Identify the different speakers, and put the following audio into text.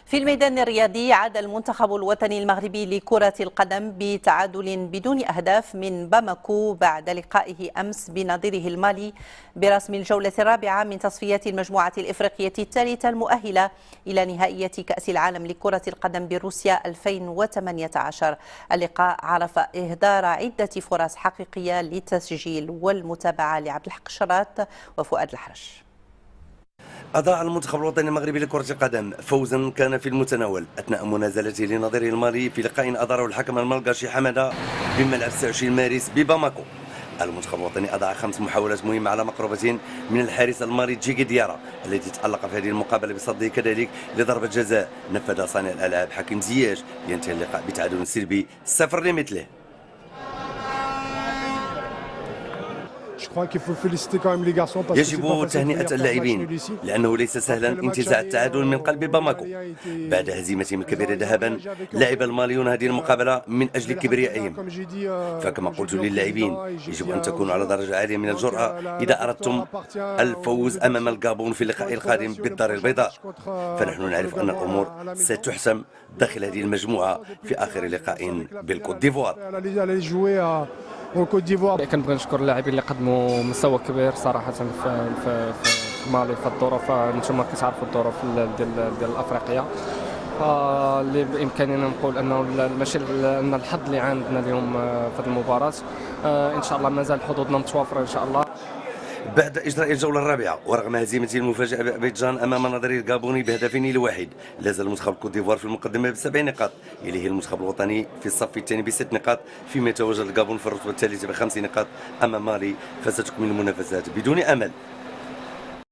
Speaker 1: في الميدان الرياضي عاد المنتخب الوطني المغربي لكرة القدم بتعادل بدون أهداف من باماكو بعد لقائه أمس بنظيره المالي برسم الجولة الرابعة من تصفيات المجموعة الإفريقية الثالثة المؤهلة إلى نهائية كأس العالم لكرة القدم بروسيا 2018. اللقاء عرف إهدار عدة فرص حقيقية للتسجيل والمتابعة لعبد الحق شراط وفؤاد الحرش.
Speaker 2: أضاع المنتخب الوطني المغربي لكرة القدم فوزا كان في المتناول أثناء منازلته لنظيره المالي في لقاء أداره الحكم الملقاشي حمادة بملعب 26 مارس بباماكو. المنتخب الوطني أضاع 5 محاولات مهمة على مقربة من الحارس المالي جيكي ديارا الذي تألق في هذه المقابلة بصده كذلك لضربة جزاء نفذ صانع الألعاب حكيم زياش لينتهي اللقاء بتعادل سلبي 0 لمثله. يجب تهنئة اللاعبين لأنه ليس سهلا انتزاع التعادل من قلب باماكو بعد هزيمتهم الكبيرة ذهابا. لعب الماليون هذه المقابلة من أجل كبريائهم، فكما قلت للاعبين يجب أن تكونوا على درجة عالية من الجرأة إذا أردتم الفوز أمام الغابون في اللقاء القادم بالدار البيضاء، فنحن نعرف أن الأمور ستحسم داخل هذه المجموعة في آخر لقاء بالكوت ديفوار.
Speaker 3: كنبغي نشكر اللاعبين اللي قدموا مستوى كبير صراحه في مالي في الظروف. انتم كتعرفوا الظروف ديال افريقيا، اللي بامكاننا نقول انه ماشي ان الحظ اللي عندنا اليوم في المباراه. ان شاء الله مازال حظوظنا متوافره ان شاء الله.
Speaker 2: بعد إجراء الجولة الرابعة ورغم هزيمته المفاجئة بأبيجان أمام نظيره الغابوني بهدفين لواحد، لا زال المنتخب الكوت ديفوار في المقدمة ب7 نقاط، يليه المنتخب الوطني في الصف الثاني ب6 نقاط، فيما يتواجد الغابون في الرتبة الثالثة ب5 نقاط. أما مالي فستكمل المنافسات بدون أمل